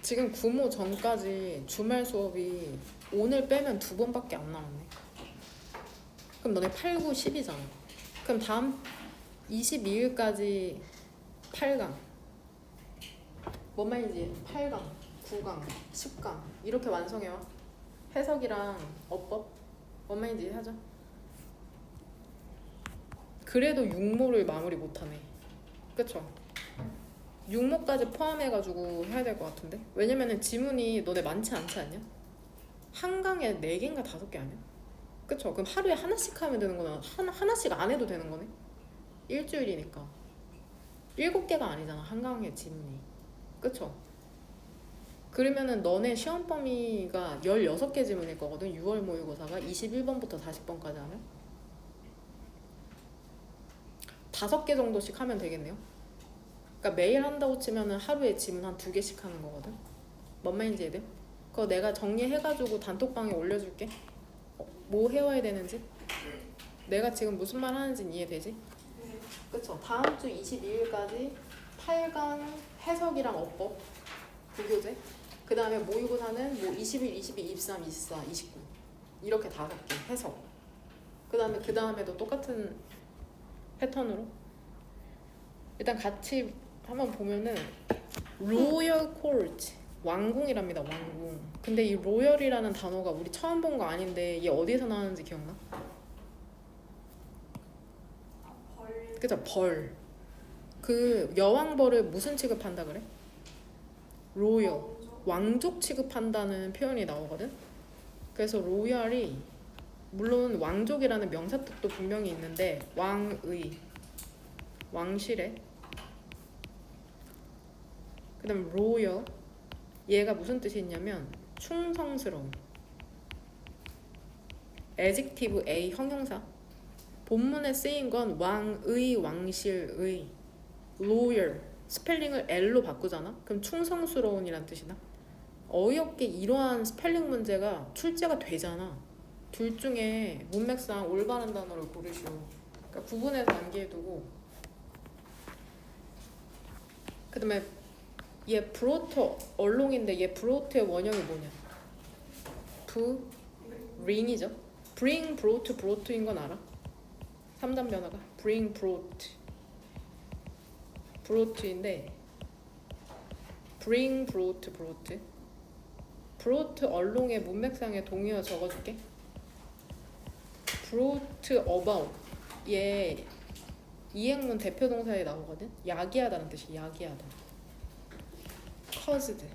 지금 구모 전까지 주말 수업이 오늘 빼면 2번밖에 안 남았네. 그럼 너네 8, 9, 10이잖아. 그럼 다음 22일까지 8강. 뭔 말인지 8강, 9강, 10강 이렇게 완성해와. 해석이랑 어법 뭔 말인지 하자. 그래도 6모를 마무리 못하네. 그쵸? 6모까지 포함해가지고 해야 될 것 같은데? 왜냐면은 지문이 너네 많지 않지 않냐? 한 강에 4개인가 5개 아니야? 그쵸? 그럼 하루에 하나씩 하면 되는 거나 하나씩 안 해도 되는 거네? 일주일이니까 7개가 아니잖아 한 강의 지문이. 그쵸? 그러면은 너네 시험 범위가 16개 지문일 거거든. 6월 모의고사가 21번부터 40번까지 하면 5개 정도씩 하면 되겠네요. 그러니까 매일 한다고 치면은 하루에 지문 한 2개씩 하는 거거든. 뭔 말인지 이해돼? 그거 내가 정리해가지고 단톡방에 올려줄게. 뭐 해와야 되는지. 내가 지금 무슨 말 하는지 이해되지? 그쵸? 다음 주 22일까지 8강 해석이랑 어법 부교재. 그 다음에 모의고사는 뭐 21, 22, 23, 24, 29 이렇게 5개 해석. 그 다음에도 똑같은 패턴으로 일단 같이 한번 보면은 로열 코트 왕궁이랍니다. 왕궁. 근데 이 로열이라는 단어가 우리 처음 본 거 아닌데 얘 어디서 나왔는지 기억나? 그죠? 벌. 그 여왕벌을 무슨 취급한다 그래? 로열. 왕족 취급한다는 표현이 나오거든. 그래서 로열이 물론 왕족이라는 명사 뜻도 분명히 있는데 왕의, 왕실의. 그 다음 로열 얘가 무슨 뜻이 있냐면 충성스러운. adjective A 형용사. 본문에 쓰인 건 왕의, 왕실의. loyal 스펠링을 L로 바꾸잖아. 그럼 충성스러운이란 뜻이나. 어이없게 이러한 스펠링 문제가 출제가 되잖아. 둘 중에 문맥상 올바른 단어를 고르시오. 그러니까 구분해서 암기해두고. 그 다음에 얘 브로트 얼롱인데 얘 브로트의 원형이 뭐냐? bring이죠. bring brought brought인 건 알아? 3단 변화가 bring brought인데 bring brought 얼롱의 문맥상의 동의어 적어줄게. brought about 얘 이행문 대표동사에 나오거든. 야기하다는 뜻이 야기하다. caused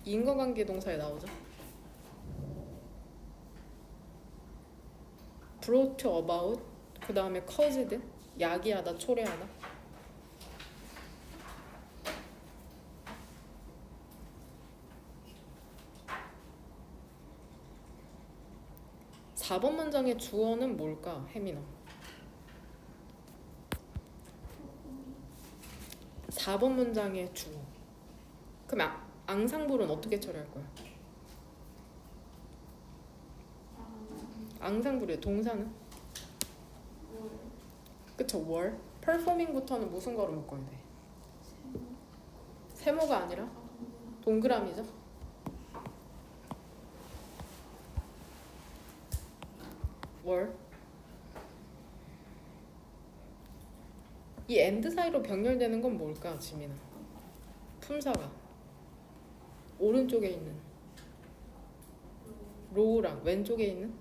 인과관계 동사에 나오죠. brought about 그 다음에 caused 야기하다 초래하다. (4번) 문장의 주어는 뭘까? 혜민아 4번 문장의 주어. 그럼 앙상블은 어떻게 처리할 거야? 앙상블의 동사는? 그쵸, 월. performing부터는 무슨 거로 묶어야 돼? 세모가 아니라 동그라미죠. 월. 이 and 사이로 병렬되는 건 뭘까, 지민아? 품사가 오른쪽에 있는 로우랑 왼쪽에 있는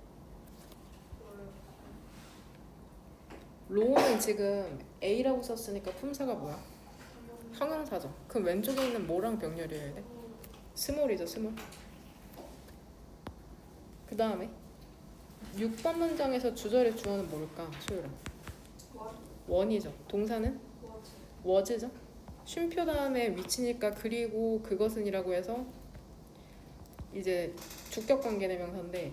로우는 지금 A라고 썼으니까 품사가 뭐야? 형용사죠. 그럼 왼쪽에 있는 뭐랑 병렬이어야 돼? 스몰이죠, 스몰. 그 다음에 6번 문장에서 주절의 주어는 뭘까? 소율아. 원이죠. 동사는? was죠. 쉼표 다음에 위치니까 그리고 그것은이라고 해서 이제 주격관계 대명사인데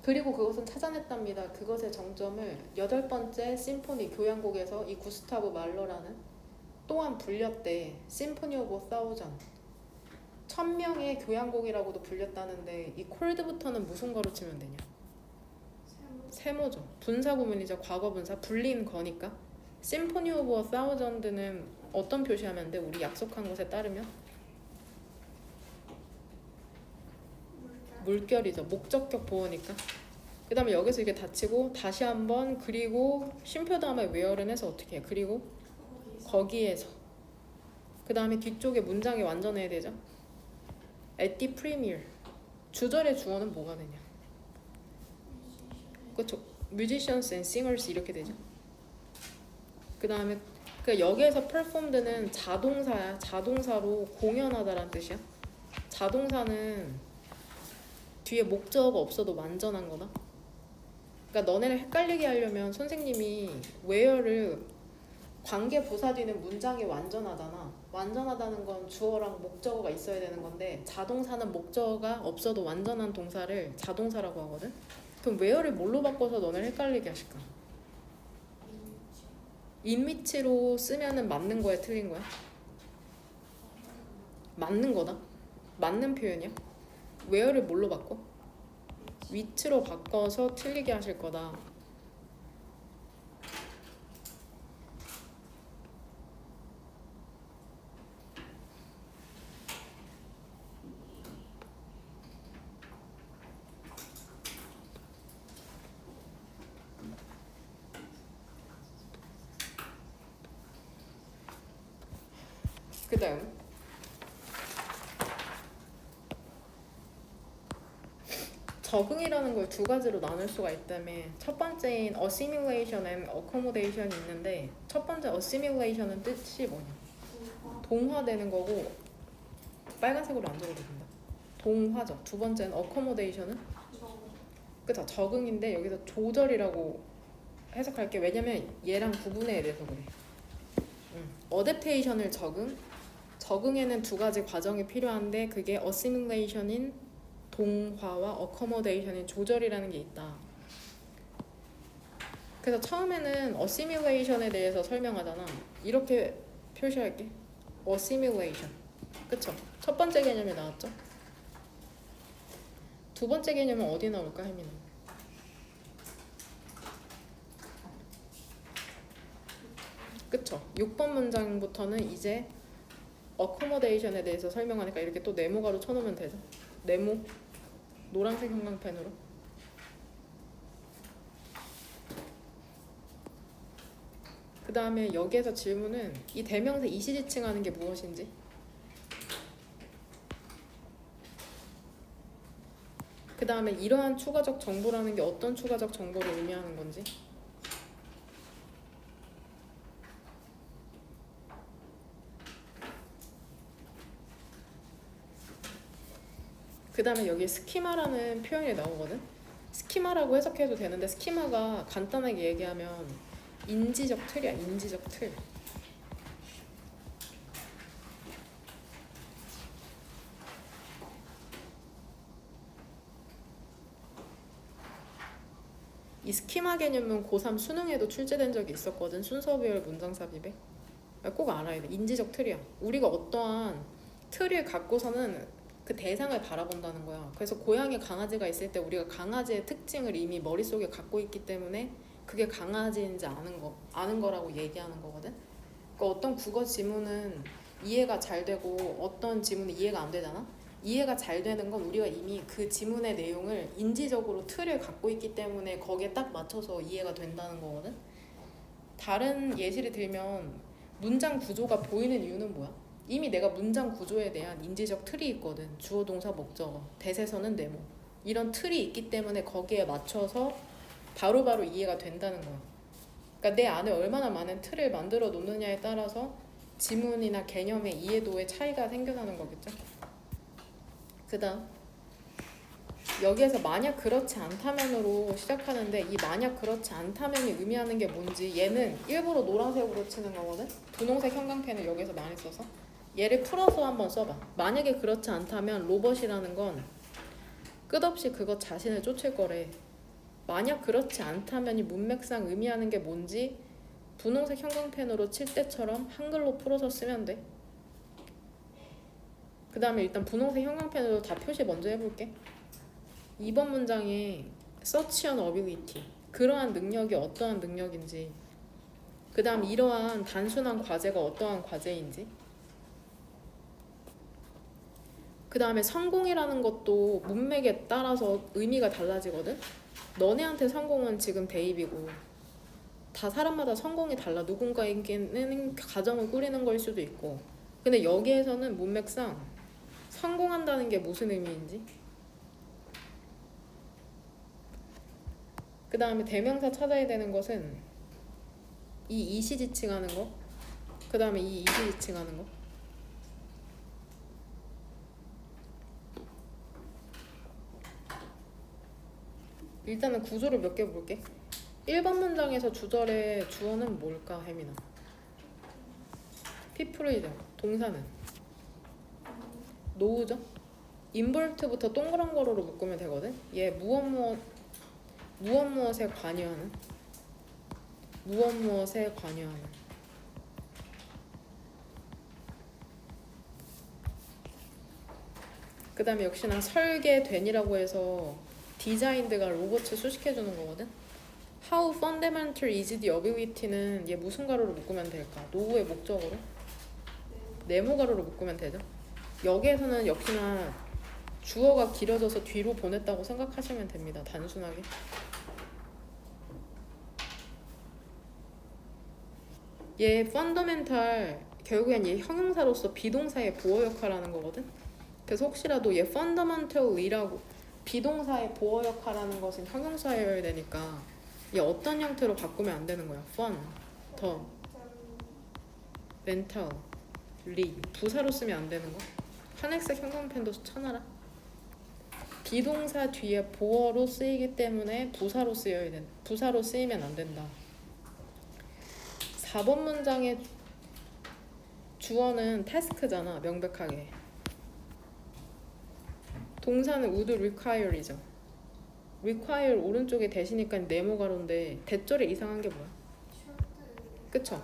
그리고 그것은 찾아냈답니다. 그것의 정점을 8번째 심포니 교향곡에서 이 구스타브 말러라는 또한 불렸대. 심포니 오브 사우전 1000명의 교향곡이라고도 불렸다는데 이 콜드부터는 무슨 거로 치면 되냐? 세모죠. 분사구문이죠. 과거분사 불린 거니까. 심포니 오브 사우전드는 어떤 표시하면 돼? 우리 약속한 것에 따르면 물결이죠. 목적격 보호니까. 그 다음에 여기서 이게 닫히고 다시 한번 그리고 쉼표 다음에 where는 해서 어떻게 해? 그리고 거기에서 그 다음에 뒤쪽에 문장이 완전해야 되죠. at the premiere 주절의 주어는 뭐가 되냐? 그렇죠. musicians and singers 이렇게 되죠. 그 다음에 그러니까 여기에서 performed는 자동사야. 자동사로 공연하다라는 뜻이야. 자동사는 뒤에 목적어가 없어도 완전한 거다. 그러니까 너네를 헷갈리게 하려면 선생님이 where를 관계 부사 뒤는 문장이 완전하잖아. 완전하다는 건 주어랑 목적어가 있어야 되는 건데 자동사는 목적어가 없어도 완전한 동사를 자동사라고 하거든. 그럼 where를 뭘로 바꿔서 너네를 헷갈리게 하실까? 인위치로 쓰면은 맞는 거야, 틀린 거야? 맞는 거다. 맞는 표현이야. where를 뭘로 바꿔? 위치로 바꿔서 틀리게 하실 거다. 그 다음 적응이라는 걸 두 가지로 나눌 수가 있다며. 첫 번째인 assimilation and accommodation이 있는데 첫 번째 assimilation은 뜻이 뭐냐? 동화되는 거고 빨간색으로 안 적어도 된다. 동화죠. 두 번째는 accommodation은 그쵸, 적응인데 여기서 조절이라고 해석할게. 왜냐면 얘랑 구분해야 돼서 그래. 어댑테이션을 적응에는 두 가지 과정이 필요한데 그게 assimilation인 동화와 accommodation인 조절이라는 게 있다. 그래서 처음에는 assimilation에 대해서 설명하잖아. 이렇게 표시할게. assimilation. 그쵸? 첫 번째 개념이 나왔죠? 두 번째 개념은 어디 나올까, 혜민아? 그쵸? 6번 문장부터는 이제 accommodation에 대해서 설명하니까 이렇게 또 네모가로 쳐놓으면 되죠. 네모 노란색 형광펜으로. 그 다음에 여기에서 질문은 이 대명사 이시지칭하는 게 무엇인지, 그 다음에 이러한 추가적 정보라는 게 어떤 추가적 정보를 의미하는 건지, 그 다음에 여기 스키마라는 표현이 나오거든. 스키마라고 해석해도 되는데 스키마가 간단하게 얘기하면 인지적 틀이야. 인지적 틀. 이 스키마 개념은 고3 수능에도 출제된 적이 있었거든. 순서별 문장 삽입에. 꼭 알아야 돼. 인지적 틀이야. 우리가 어떠한 틀을 갖고서는 그 대상을 바라본다는 거야. 그래서 고양이 강아지가 있을 때 우리가 강아지의 특징을 이미 머릿속에 갖고 있기 때문에 그게 강아지인지 아는 거라고 얘기하는 거거든. 그러니까 어떤 국어 지문은 이해가 잘 되고 어떤 지문은 이해가 안 되잖아. 이해가 잘 되는 건 우리가 이미 그 지문의 내용을 인지적으로 틀을 갖고 있기 때문에 거기에 딱 맞춰서 이해가 된다는 거거든. 다른 예시를 들면 문장 구조가 보이는 이유는 뭐야? 이미 내가 문장 구조에 대한 인지적 틀이 있거든. 주어, 동사, 목적어, 대세서는 네모. 이런 틀이 있기 때문에 거기에 맞춰서 바로바로 이해가 된다는 거야. 그러니까 내 안에 얼마나 많은 틀을 만들어 놓느냐에 따라서 지문이나 개념의 이해도의 차이가 생겨나는 거겠죠. 그 다음 여기에서 만약 그렇지 않다면으로 시작하는데 이 만약 그렇지 않다면이 의미하는 게 뭔지, 얘는 일부러 노란색으로 치는 거거든. 분홍색 형광펜을 여기서 많이 써서 얘를 풀어서 한번 써봐. 만약에 그렇지 않다면 로봇이라는 건 끝없이 그것 자신을 쫓을 거래. 만약 그렇지 않다면이 문맥상 의미하는 게 뭔지 분홍색 형광펜으로 칠 때처럼 한글로 풀어서 쓰면 돼. 그 다음에 일단 분홍색 형광펜으로 다 표시 먼저 해볼게. 2번 문장에 search on ability, 그러한 능력이 어떠한 능력인지, 그 다음 이러한 단순한 과제가 어떠한 과제인지, 그 다음에 성공이라는 것도 문맥에 따라서 의미가 달라지거든. 너네한테 성공은 지금 대입이고 다 사람마다 성공이 달라. 누군가에게는 가정을 꾸리는 걸 수도 있고. 근데 여기에서는 문맥상 성공한다는 게 무슨 의미인지. 그 다음에 대명사 찾아야 되는 것은 이 이시 지칭하는 거, 그 다음에 이 이시 지칭하는 거. 일단은 구조를 몇 개 볼게. 1번 문장에서 주절의 주어는 뭘까, 혜민아? people이죠. 동사는 노우죠. 인볼트부터 동그란 거로 묶으면 되거든. 얘 무엇에 관여하는, 무엇에 관여하는. 그 다음에 역시나 설계된이라고 해서 디자인드가 로봇을 수식해주는 거거든. How fundamental is the ability는 얘 무슨 가로로 묶으면 될까? 노후의 목적으로? 네모 가로로 묶으면 되죠. 여기에서는 역시나 주어가 길어져서 뒤로 보냈다고 생각하시면 됩니다. 단순하게. 얘 fundamental 결국엔 얘 형용사로서 비동사의 보어 역할을 하는 거거든. 그래서 혹시라도 얘 fundamentally라고 비동사의 보어 역할하는 것은 형용사여야 되니까 얘 어떤 형태로 바꾸면 안 되는 거야. fun, 더, mental, 리 부사로 쓰면 안 되는 거. 한획색 형광펜도 쳐놔라. 비동사 뒤에 보어로 쓰이기 때문에 부사로 쓰여야 된다. 부사로 쓰이면 안 된다. 4번 문장의 주어는 task잖아. 명백하게. 동사는 would require이죠. require 오른쪽에 대시니까 네모 가로인데 대절에 이상한 게 뭐야? 그쵸?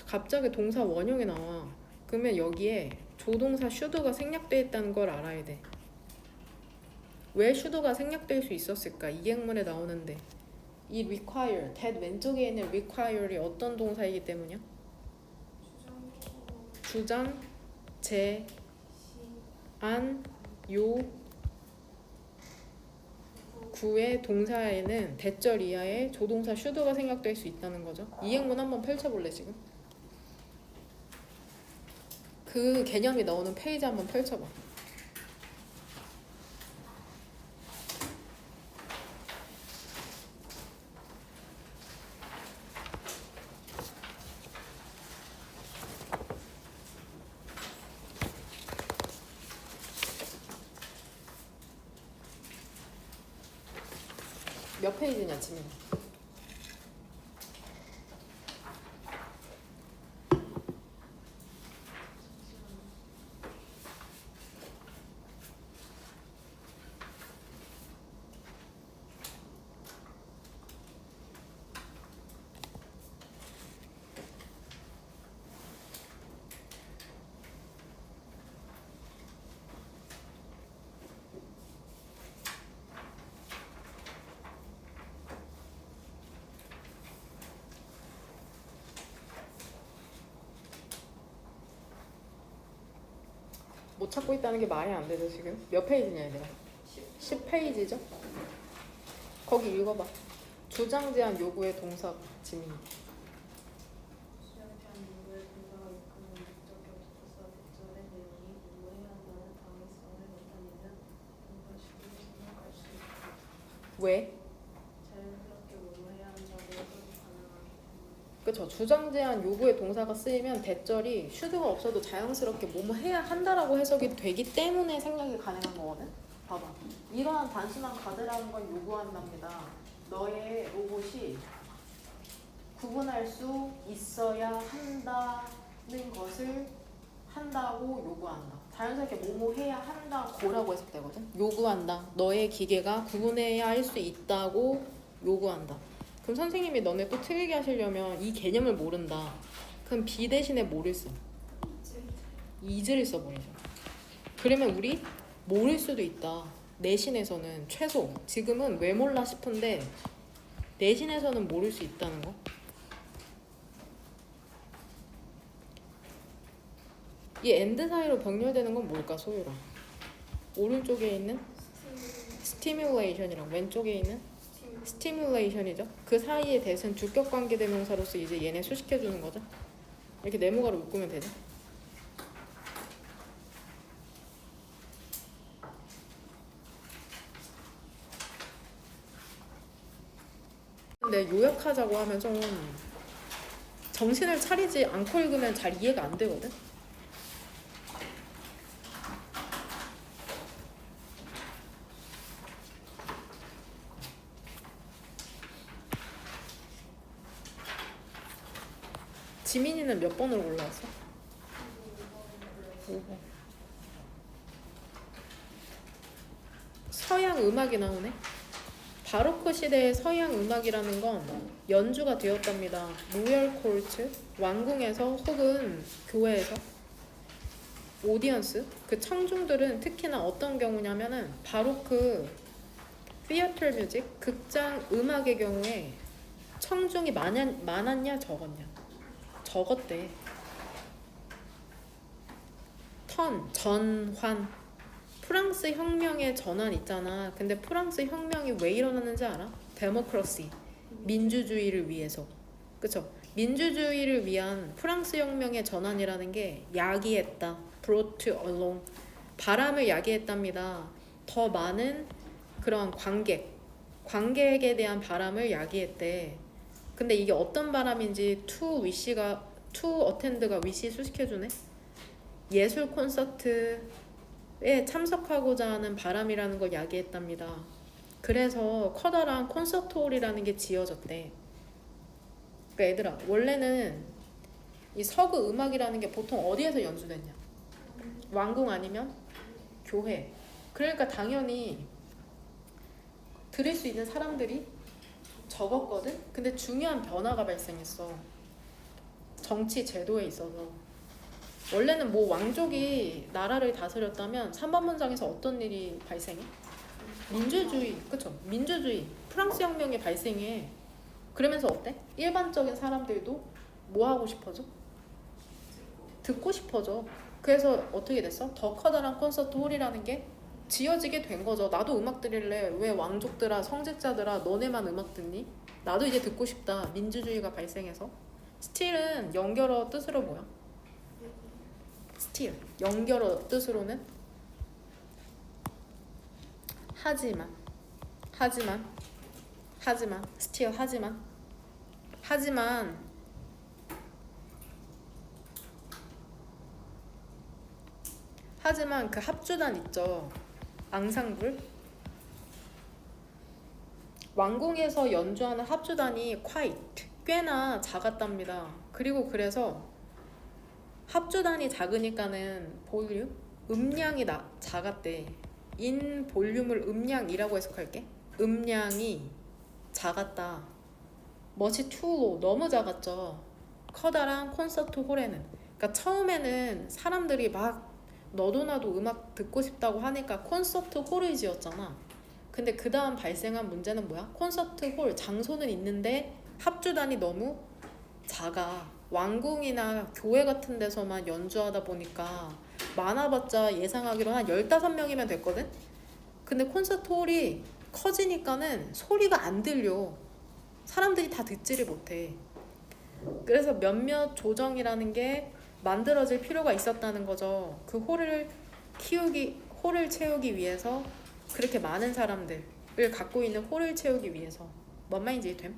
갑자기 동사 원형이 나와. 그러면 여기에 조동사 should가 생략되어 있다는 걸 알아야 돼. 왜 should가 생략될 수 있었을까? 이행문에 나오는데 이 require, that 왼쪽에 있는 require이 어떤 동사이기 때문이야? 주장, 제, 안, 요, 구의 동사에는 대절 이하의 조동사 should가 생략될 수 있다는 거죠. 이행문 한번 펼쳐볼래 지금? 그 개념이 나오는 페이지 한번 펼쳐봐. 몇 페이지냐 지금? 못 찾고 있다는 게 말이 안 되죠 지금? 몇 페이지냐 얘들아? 10페이지죠? 거기 읽어봐. 주장 제한 요구의 동사 지민. 왜? 그쵸. 주장 제한 요구의 동사가 쓰이면 대절이 should가 없어도 자연스럽게 뭐뭐 해야 한다라고 해석이 되기 때문에 생략이 가능한 거거든. 봐봐. 이러한 단순한 가드라는 걸 요구한답니다. 너의 로봇이 구분할 수 있어야 한다는 것을 한다고 요구한다. 자연스럽게 뭐뭐 해야 한다고라고 해석되거든. 요구한다. 너의 기계가 구분해야 할 수 있다고 요구한다. 그럼 선생님이 너네 또 틀리게 하시려면 이 개념을 모른다. 그럼 be 대신에 뭐를 써? is를 써버리죠. 그러면 우리 모를 수도 있다. 내신에서는 최소 지금은 왜 몰라 싶은데 내신에서는 모를 수 있다는 거. 이 엔드 사이로 병렬되는 건 뭘까, 소유라? 오른쪽에 있는 스티뮬레이션이랑 왼쪽에 있는 스티뮬레이션이죠. 그 사이에 대신 주격 관계 대명사로서 이제 얘네 수식해 주는 거죠. 이렇게 네모가로 묶으면 되죠. 근데 요약하자고 하면 좀 정신을 차리지 않고 읽으면 잘 이해가 안 되거든. 지민이는 몇 번으로 올라왔어? 5번. 서양 음악이 나오네. 바로크 시대의 서양 음악이라는 건 연주가 되었답니다. 로열 콜트, 왕궁에서 혹은 교회에서. 오디언스, 그 청중들은 특히나 어떤 경우냐면은 바로크 피어터 뮤직, 극장 음악의 경우에 청중이 많았냐 적었냐? 적었대. 전환. 프랑스 혁명의 전환 있잖아. 근데 프랑스 혁명이 왜 일어났는지 알아? 데모크라시, 민주주의를 위해서. 그쵸? 민주주의를 위한 프랑스 혁명의 전환이라는 게 야기했다. brought along. 바람을 야기했답니다. 더 많은 그런 관객에 대한 바람을 야기했대. 근데 이게 어떤 바람인지 to attend가 wish 수식해주네. 예술 콘서트에 참석하고자 하는 바람이라는 걸 야기했답니다. 그래서 커다란 콘서트홀이라는 게 지어졌대. 그러니까 얘들아, 원래는 이 서구 음악이라는 게 보통 어디에서 연주됐냐? 왕궁 아니면 교회. 그러니까 당연히 들을 수 있는 사람들이 적었거든? 근데 중요한 변화가 발생했어. 정치 제도에 있어서. 원래는 뭐 왕족이 나라를 다스렸다면 3번 문장에서 어떤 일이 발생해? 민주주의, 그쵸? 민주주의, 프랑스 혁명이 발생해. 그러면서 어때? 일반적인 사람들도 뭐 하고 싶어져? 듣고 싶어져. 그래서 어떻게 됐어? 더 커다란 콘서트 홀이라는 게 지어지게 된 거죠. 나도 음악 들을래. 왜 왕족들아, 성직자들아, 너네만 음악 듣니? 나도 이제 듣고 싶다. 민주주의가 발생해서. 스틸은 연결어 뜻으로 뭐야? 스틸. 연결어 뜻으로는 하지만, 스틸 하지만 그 합주단 있죠. 앙상블. 왕궁에서 연주하는 합주단이 quite, 꽤나 작았답니다. 그리고 그래서 합주단이 작으니까는 볼륨, 음량이 작았대. 인 볼륨을 음량이라고 해석할게. 음량이 작았다. much too low, 너무 작았죠. 커다란 콘서트 홀에는. 그러니까 처음에는 사람들이 막 너도 나도 음악 듣고 싶다고 하니까 콘서트 홀을 지었잖아. 근데 그 다음 발생한 문제는 뭐야? 콘서트 홀 장소는 있는데 합주단이 너무 작아. 왕궁이나 교회 같은 데서만 연주하다 보니까 많아봤자 예상하기로 한 15명이면 됐거든? 근데 콘서트 홀이 커지니까는 소리가 안 들려. 사람들이 다 듣지를 못해. 그래서 몇몇 조정이라는 게 만들어질 필요가 있었다는 거죠. 그 홀을 채우기 위해서, 그렇게 많은 사람들을 갖고 있는 홀을 채우기 위해서. 뭔 말인지 됨?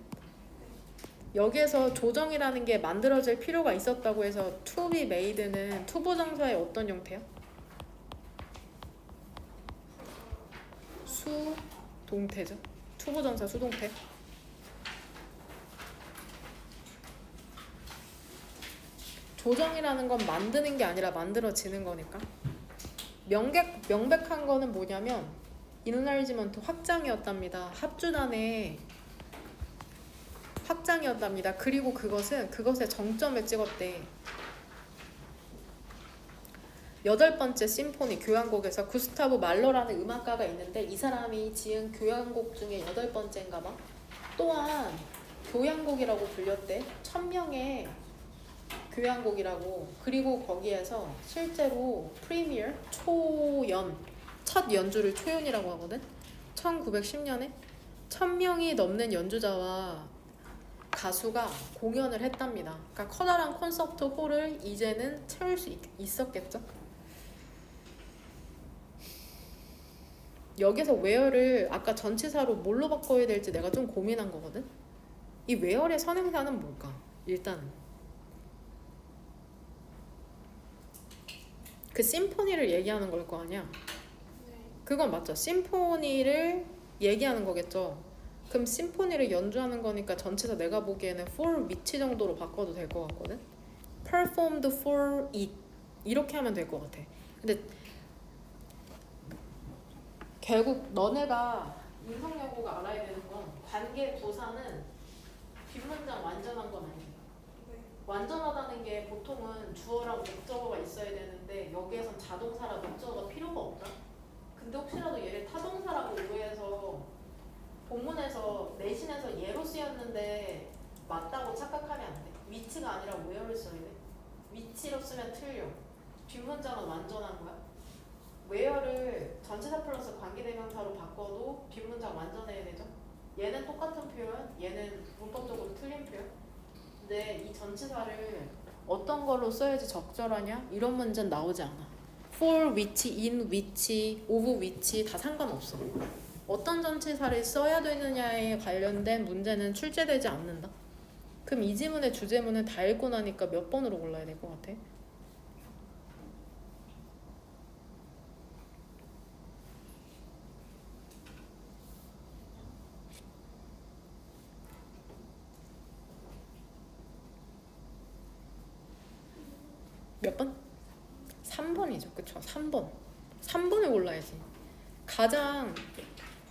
여기에서 조정이라는 게 만들어질 필요가 있었다고 해서 to be made는 투부정사의 어떤 형태야? 수동태죠. 투부정사 수동태. 조정이라는 건 만드는 게 아니라 만들어지는 거니까. 명백한 거는 뭐냐면 인널지먼트 확장이었답니다. 합주단의 확장이었답니다. 그리고 그것의 정점을 찍었대. 8번째 심포니 교향곡에서 구스타브 말러라는 음악가가 있는데 이 사람이 지은 교향곡 중에 8번째인가 봐. 또한 교향곡이라고 불렸대. 1000명의 교향곡이라고. 그리고 거기에서 실제로 프리미어 초연 첫 연주를 초연이라고 하거든. 1910년에 1000명이 넘는 연주자와 가수가 공연을 했답니다. 그러니까 커다란 콘서트 홀을 이제는 채울 수 있었겠죠. 여기서 where를 아까 전치사로 뭘로 바꿔야 될지 내가 좀 고민한 거거든. 이 where의 선행사는 뭘까? 일단은 그 심포니를 얘기하는 걸 거 아니야. 그건 맞죠. 심포니를 얘기하는 거겠죠. 그럼 심포니를 연주하는 거니까 전체에서 내가 보기에는 for which 정도로 바꿔도 될 것 같거든. performed for it 이렇게 하면 될 것 같아. 근데 결국 너네가 인성여고가 알아야 되는 건 관계 부사는 뒷문장 완전한 건 아니야. 완전하다는 게 보통은 주어랑 목적어가 있어야 되는데 여기에선 자동사라 목적어가 필요가 없다. 근데 혹시라도 얘를 타동사라고 오해해서 본문에서 내신에서 예로 쓰였는데 맞다고 착각하면 안 돼. 위치가 아니라 where를 써야 돼. 위치로 쓰면 틀려. 뒷문장은 완전한 거야. where를 전치사 플러스 관계대명사로 바꿔도 뒷문장 완전해야 되죠. 얘는 똑같은 표현, 얘는 문법적으로 틀린 표현. 근데 이 전치사를 어떤 걸로 써야지 적절하냐? 이런 문제는 나오지 않아. for which, in which, of which 다 상관없어. 어떤 전치사를 써야 되느냐에 관련된 문제는 출제되지 않는다. 그럼 이 지문의 주제문은 다 읽고 나니까 몇 번으로 골라야 될 것 같아? 몇 번? 3번이죠. 그쵸? 3번. 3번을 골라야지. 가장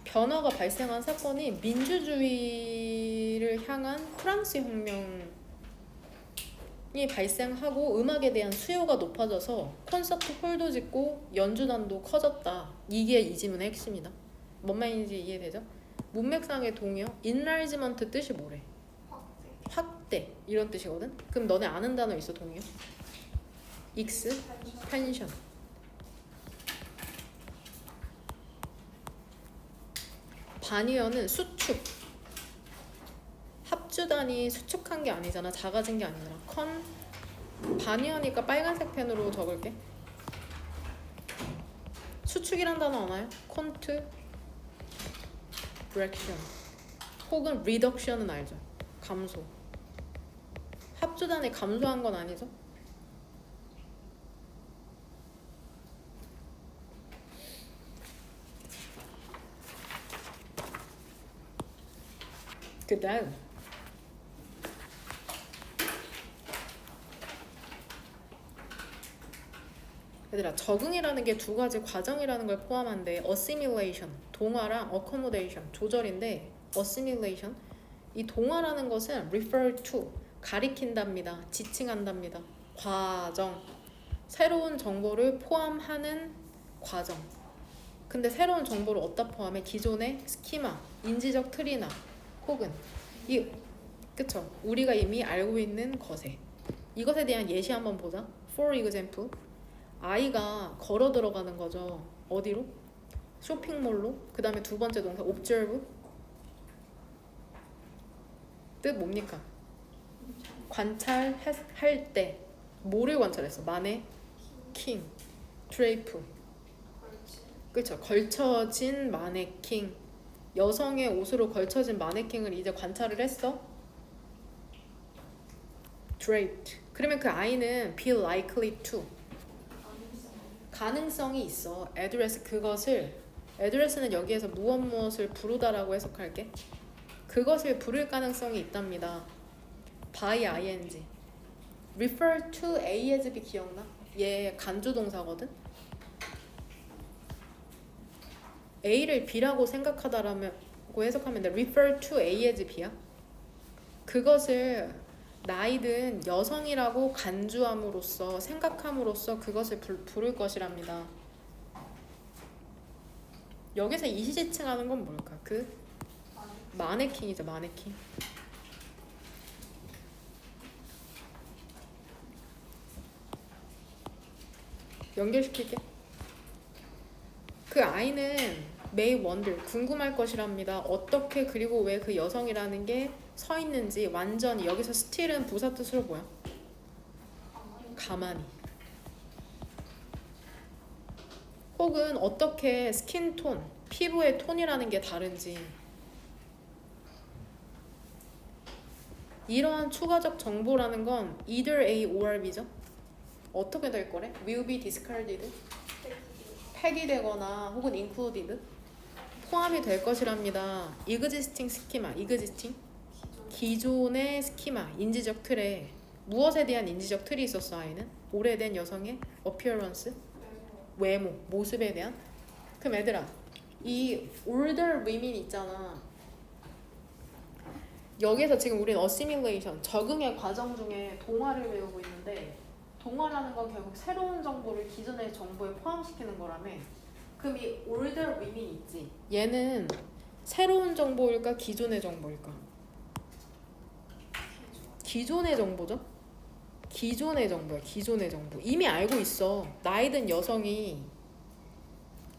변화가 발생한 사건이 민주주의를 향한 프랑스 혁명이 발생하고 음악에 대한 수요가 높아져서 콘서트 홀도 짓고 연주단도 커졌다. 이게 이 지문의 핵심이다. 뭔 말인지 이해되죠? 문맥상의 동의어 enlargement 뜻이 뭐래? 확대 이런 뜻이거든? 그럼 너네 아는 단어 있어 동의어? expansion. 반의어는 수축. 합주단이 수축한 게 아니잖아. 작아진 게 아니라. 반의어니까 빨간색 펜으로 적을게. 수축이란 단어 아나요? contraction 혹은 reduction은 알죠? 감소. 합주단이 감소한 건 아니죠? 그 다음 얘들아 적응이라는 게 두 가지 과정이라는 걸 포함한데 assimilation 동화랑 accommodation 조절인데 assimilation 이 동화라는 것은 refer to 가리킨답니다. 지칭한답니다. 과정 새로운 정보를 포함하는 과정. 근데 새로운 정보를 어디다 포함해? 기존의 스키마, 인지적 틀이나 혹은 그쵸? 우리가 이미 알고 있는 것에 이것에 대한 예시 한번 보자. For example, 아이가 걸어 들어가는 거죠. 어디로? 쇼핑몰로. 그 다음에 두 번째 동사 observe. 뜻 뭡니까? 관찰할 때 뭐를 관찰했어? 마네킹, 드레이프. 그쵸? 걸쳐진 마네킹. 여성의 옷으로 걸쳐진 마네킹을 이제 관찰을 했어. draped. 그러면 그 아이는 be likely to. 가능성이 있어. address 그것을. address는 여기에서 무엇을 부르다라고 해석할게. 그것을 부를 가능성이 있답니다. by ing. refer to A as B 기억나? 얘 간주동사거든. A를 B라고 생각하다라고 해석하면 돼. refer to A as B야. 그것을 나이든 여성이라고 간주함으로써 생각함으로써 그것을 부를 것이랍니다. 여기서 이시지칭하는 건 뭘까? 그 마네킹이죠. 마네킹. 연결시킬게. 그 I는 may wonder, 궁금할 것이랍니다. 어떻게 그리고 왜 그 여성이라는 게 서 있는지. 완전히 여기서 still은 부사 뜻으로 뭐야? 가만히. 혹은 어떻게 스킨 톤, 피부의 톤이라는 게 다른지. 이러한 추가적 정보라는 건 either A or B죠. 어떻게 될 거래? will be discarded, 폐기되거나 혹은 included, 포함이 될 것이랍니다. existing schema, existing, 기존의 스키마, 인지적 틀에 무엇에 대한 인지적 틀이 있었어. 아이는 오래된 여성의 appearance, 외모, 모습에 대한. 그럼 얘들아, 이 older women 있잖아. 여기서 지금 우리는 assimilation, 적응의 과정 중에 동화를 배우고 있는데, 동화라는 건 결국 새로운 정보를 기존의 정보에 포함시키는 거라며. 그럼 이 older women 있지, 얘는 새로운 정보일까 기존의 정보일까? 기존의 정보죠. 기존의 정보야. 기존의 정보. 이미 알고 있어. 나이 든 여성이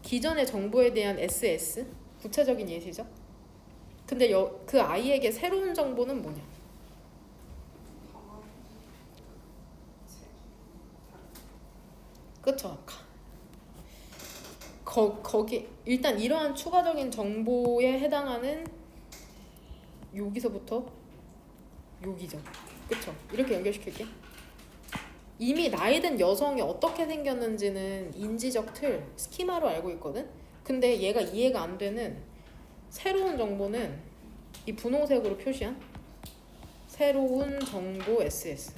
기존의 정보에 대한 SS, 구체적인 예시죠. 근데 그 아이에게 새로운 정보는 뭐냐? 그쵸? 거기 일단 이러한 추가적인 정보에 해당하는 여기서부터 여기죠. 그쵸? 이렇게 연결시킬게. 이미 나이 든 여성이 어떻게 생겼는지는 인지적 틀, 스키마로 알고 있거든? 근데 얘가 이해가 안 되는 새로운 정보는 이 분홍색으로 표시한 새로운 정보 SS.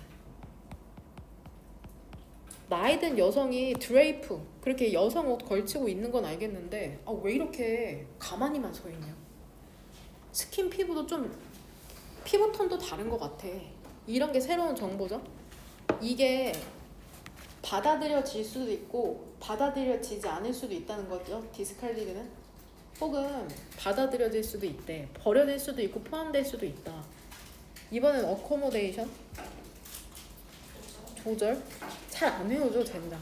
나이 든 여성이 드레이프, 그렇게 여성 옷 걸치고 있는 건 알겠는데 왜 이렇게 가만히만 서 있냐? 스킨 피부도 좀 피부톤도 다른 것 같아. 이런 게 새로운 정보죠. 이게 받아들여질 수도 있고 받아들여지지 않을 수도 있다는 거죠. 디스칼디드는. 혹은 받아들여질 수도 있대. 버려질 수도 있고 포함될 수도 있다. 이번엔 어코모데이션, 조절. 잘 안 외워져 젠장.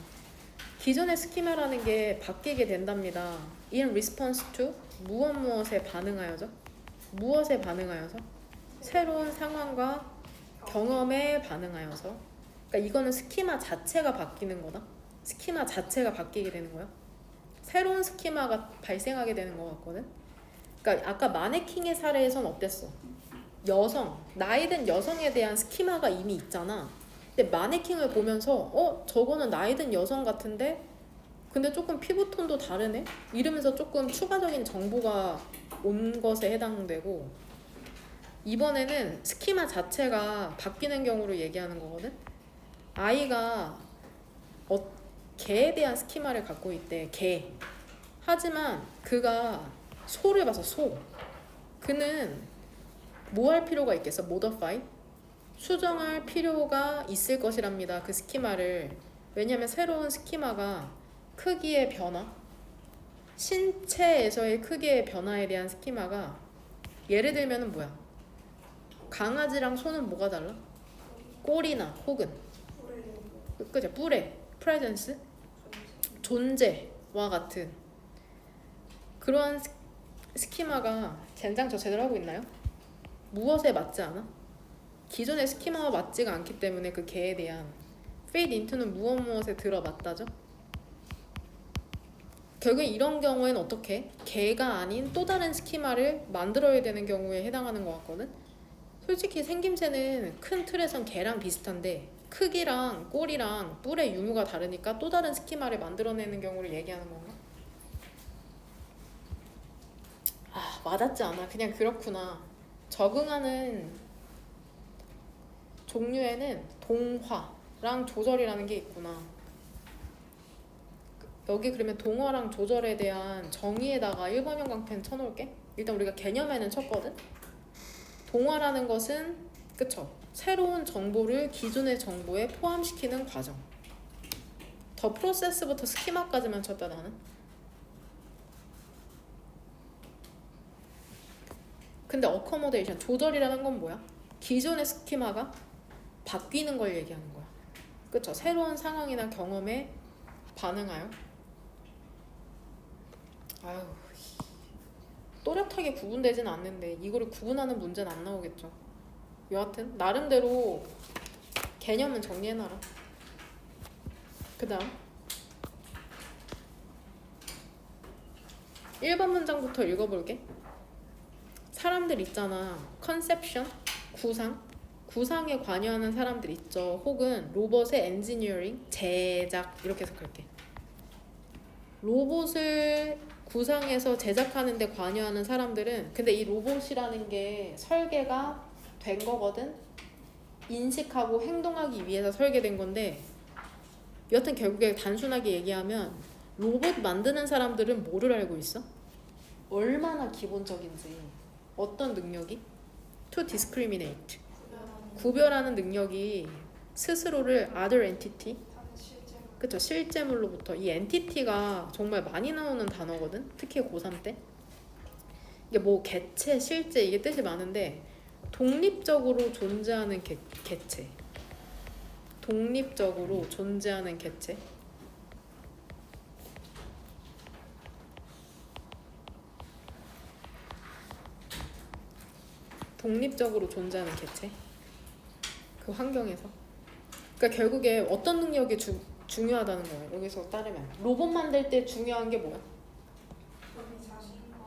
기존의 스키마라는 게 바뀌게 된답니다. In response to, 무엇에 반응하여죠? 무엇에 반응하여서? 새로운 상황과 경험에 반응하여서. 그러니까 이거는 스키마 자체가 바뀌는 거다. 스키마 자체가 바뀌게 되는 거야. 새로운 스키마가 발생하게 되는 거 같거든. 그러니까 아까 마네킹의 사례에선 어땠어? 여성, 나이 든 여성에 대한 스키마가 이미 있잖아. 근데 마네킹을 보면서 저거는 나이 든 여성 같은데 근데 조금 피부톤도 다르네? 이러면서 조금 추가적인 정보가 온 것에 해당되고, 이번에는 스키마 자체가 바뀌는 경우로 얘기하는 거거든. 아이가 개에 대한 스키마를 갖고 있대. 개. 하지만 그가 소를 봐서 소. 그는 뭐 할 필요가 있겠어? modify? 수정할 필요가 있을 것이랍니다. 그 스키마를. 왜냐면 새로운 스키마가 크기의 변화, 신체에서의 크기의 변화에 대한 스키마가, 예를 들면 뭐야? 강아지랑 소는 뭐가 달라? 꼬리나 혹은 그죠? 뿔에 프레젠스, 존재와 같은 그러한 스키마가. 젠장 저 제대로 하고 있나요? 무엇에 맞지 않아? 기존의 스키마와 맞지가 않기 때문에 그 개에 대한 fit into는 무엇에 들어맞다죠? 결국 이런 경우에는 어떻게? 개가 아닌 또 다른 스키마를 만들어야 되는 경우에 해당하는 것 같거든? 솔직히 생김새는 큰 틀에선 개랑 비슷한데 크기랑 꼬리랑 뿔의 유무가 다르니까 또 다른 스키마를 만들어내는 경우를 얘기하는 건가? 와닿지 않아. 그냥 그렇구나. 적응하는 종류에는 동화랑 조절이라는 게 있구나. 여기 그러면 동화랑 조절에 대한 정의에다가 1번형 강펜 쳐놓을게. 일단 우리가 개념에는 쳤거든. 동화라는 것은 그쵸? 새로운 정보를 기존의 정보에 포함시키는 과정. 더 프로세스부터 스키마까지만 쳤다 나는. 근데 어커모데이션, 조절이라는 건 뭐야? 기존의 스키마가 바뀌는 걸 얘기하는 거야. 그쵸? 새로운 상황이나 경험에 반응하여? 아유, 또렷하게 구분되진 않는데 이거를 구분하는 문제는 안 나오겠죠. 여하튼 나름대로 개념은 정리해놔라. 그 다음 1번 문장부터 읽어볼게. 사람들 있잖아. 컨셉션, 구상에 관여하는 사람들 있죠. 혹은 로봇의 엔지니어링, 제작 이렇게 해석할게. 로봇을 구상해서 제작하는 데 관여하는 사람들은 근데 이 로봇이라는 게 설계가 된 거거든. 인식하고 행동하기 위해서 설계된 건데 여튼 결국에 단순하게 얘기하면 로봇 만드는 사람들은 뭐를 알고 있어? 얼마나 기본적인지. 어떤 능력이? To discriminate. 구별하는 능력이 스스로를 other entity, 그쵸, 실제물로부터. 이 entity가 정말 많이 나오는 단어거든. 특히 고3 때. 이게 뭐 개체, 실제 이게 뜻이 많은데 독립적으로 존재하는 개체. 독립적으로 존재하는 개체. 독립적으로 존재하는 개체. 그 환경에서. 그러니까 결국에 어떤 능력이 중요하다는 거예요. 여기서 따르면 로봇 만들 때 중요한 게 뭐야?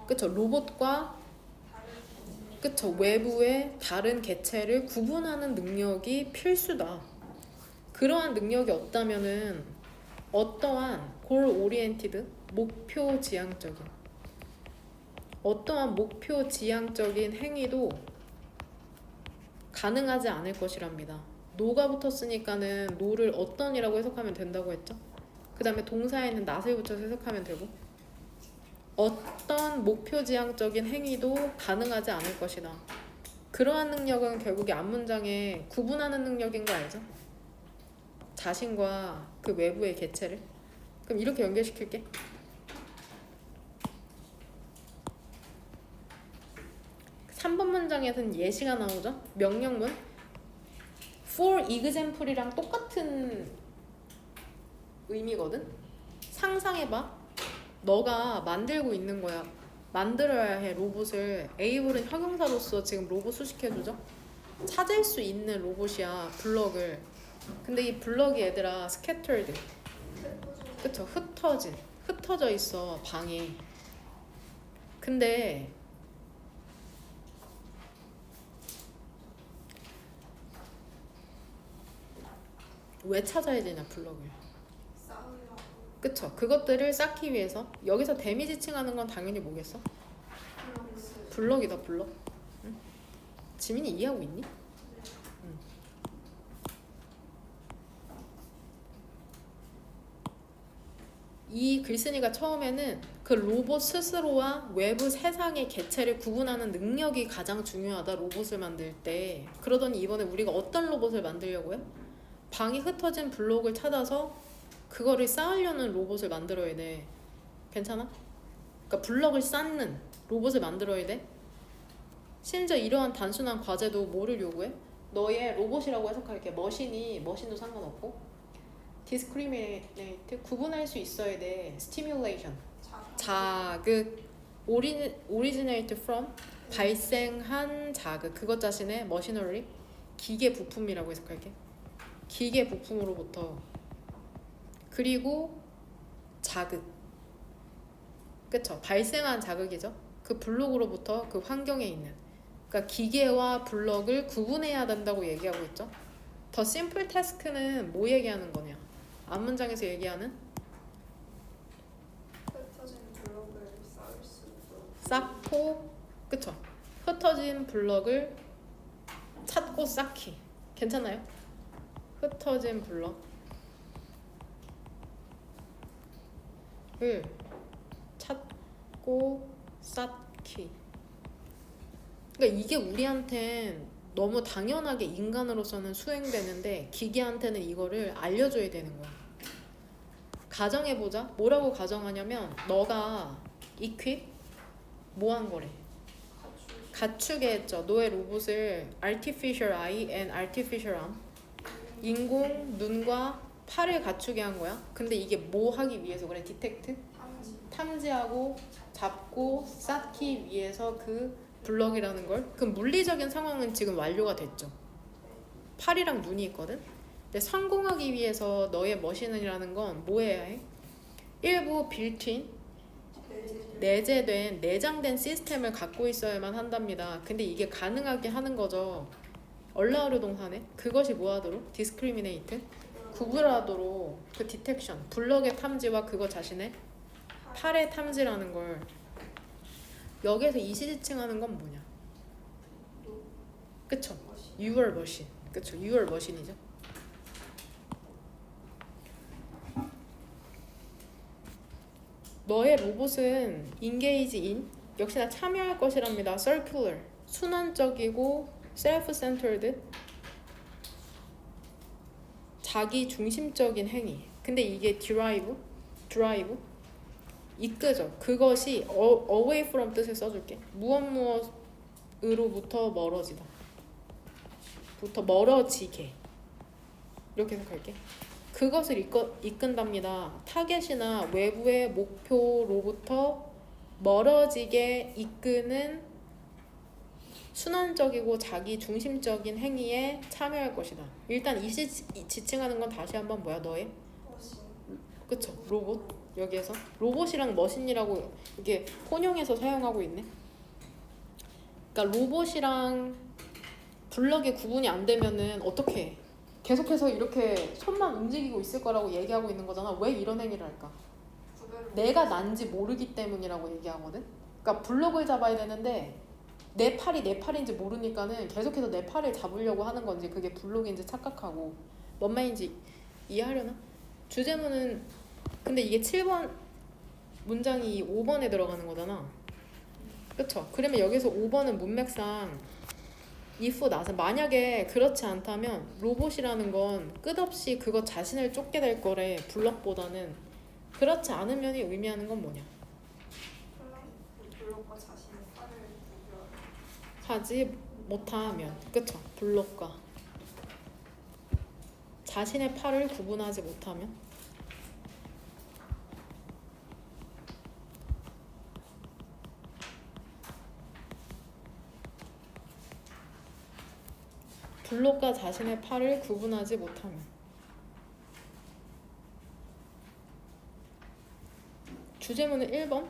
그쵸, 로봇과 그쵸, 외부의 다른 개체를 구분하는 능력이 필수다. 그러한 능력이 없다면은 어떠한 골 오리엔티드, 목표 지향적인 어떠한 목표 지향적인 행위도 가능하지 않을 것이랍니다. 노가 붙었으니까는 노를 어떤이라고 해석하면 된다고 했죠. 그 다음에 동사에는 not을 붙여서 해석하면 되고 어떤 목표 지향적인 행위도 가능하지 않을 것이다. 그러한 능력은 결국에 앞문장에 구분하는 능력인 거 알죠? 자신과 그 외부의 개체를. 그럼 이렇게 연결시킬게. 3번 문장에서는 예시가 나오죠? 명령문. For example이랑 똑같은 의미거든? 상상해봐. 너가 만들고 있는 거야. 만들어야 해 로봇을. 에이블은 형용사로서 지금 로봇 수식해주죠? 찾을 수 있는 로봇이야. 블럭을. 근데 이 블럭이 얘들아 scattered, 그쵸? 흩어져 있어 방에. 근데 왜 찾아야 되냐 블럭을. 그쵸? 그것들을 쌓기 위해서. 여기서 데미지 칭하는 건 당연히 뭐겠어? 블럭이다 블럭. 응? 지민이 이해하고 있니? 응. 이 글쓴이가 처음에는 그 로봇 스스로와 외부 세상의 개체를 구분하는 능력이 가장 중요하다 로봇을 만들 때. 그러더니 이번에 우리가 어떤 로봇을 만들려고 해? 방이 흩어진 블록을 찾아서 그거를 쌓으려는 로봇을 만들어야 돼. 괜찮아? 그러니까 블럭을 쌓는 로봇을 만들어야 돼. 심지어 이러한 단순한 과제도 뭐를 요구해? 너의 로봇이라고 해석할게. 머신도 상관없고 discriminate, 구분할 수 있어야 돼. stimulation, 자극. originate from, 발생한 자극. 그것 자신의 machinery, 기계 부품이라고 해석할게. 기계 부품으로부터. 그리고 자극. 그쵸? 발생한 자극이죠. 그 블록으로부터 그 환경에 있는. 그러니까 기계와 블럭을 구분해야 된다고 얘기하고 있죠. 더 심플 태스크는 뭐 얘기하는 거냐? 앞문장에서 얘기하는 흩어진 블록을 쌓을 수 있도록 쌓고, 그쵸? 흩어진 블럭을 찾고 쌓기. 괜찮아요? 흩어진 블럭을 찾고 쌓기. 그러니까 이게 우리한텐 너무 당연하게 인간으로서는 수행되는데 기계한테는 이거를 알려줘야 되는 거야. 가정해보자. 뭐라고 가정하냐면 너가 equip 뭐 한 거래? 갖추게 했죠. 너의 로봇을 artificial eye and artificial arm, 인공 눈과 팔을 갖추게 한 거야. 근데 이게 뭐 하기 위해서 그래? 디텍트? 탐지. 탐지하고 잡고 쌓기 위해서 그 블럭이라는 걸. 그럼 물리적인 상황은 지금 완료가 됐죠. 팔이랑 눈이 있거든. 근데 성공하기 위해서 너의 머신이라는 건 뭐 해야 해? 일부 빌트인 내재된 내장된 시스템을 갖고 있어야만 한답니다. 근데 이게 가능하게 하는 거죠. allow 동사네. 그것이 뭐하도록? discriminate 구분하도록 그 디텍션 블럭의 탐지와 그거 자신의 팔의 탐지라는 걸. 여기에서 이시지칭하는 건 뭐냐? 그쵸? your machine. 그쵸? your machine이죠. 너의 로봇은 engage in 역시나 참여할 것이랍니다. circular 순환적이고 self-centered 자기 중심적인 행위. 근데 이게 drive 이끄죠. 그것이 away from 뜻을 써줄게. 무엇으로부터 멀어지다. 부터 멀어지게 이렇게 해석할게. 그것을 이끈답니다. 타겟이나 외부의 목표로부터 멀어지게 이끄는 순환적이고 자기 중심적인 행위에 참여할 것이다. 일단 이 지칭하는 건 다시 한번 뭐야? 너의 머신. 그쵸? 로봇. 여기에서 로봇이랑 머신이라고 이게 혼용해서 사용하고 있네. 그러니까 로봇이랑 블럭이 구분이 안 되면은 어떻게 해? 계속해서 이렇게 손만 움직이고 있을 거라고 얘기하고 있는 거잖아. 왜 이런 행위를 할까? 구별을 내가 난지 모르기 때문이라고 얘기하거든. 그러니까 블럭을 잡아야 되는데 내 팔이 내 팔인지 모르니까는 계속해서 내 팔을 잡으려고 하는 건지 그게 블록인지 착각하고 뭔 말인지 이해하려나? 주제문은 근데 이게 7번 문장이 5번에 들어가는 거잖아. 그쵸? 그러면 여기서 5번은 문맥상 if 나서 만약에 그렇지 않다면 로봇이라는 건 끝없이 그것 자신을 쫓게 될 거래. 블럭보다는. 그렇지 않으면 의미하는 건 뭐냐? 블록과 자신의 팔을 구별. 하지 못하면. 그쵸? 블럭과 자신의 팔을 구분하지 못하면. 블록과 자신의 팔을 구분하지 못하면. 주제문은 1번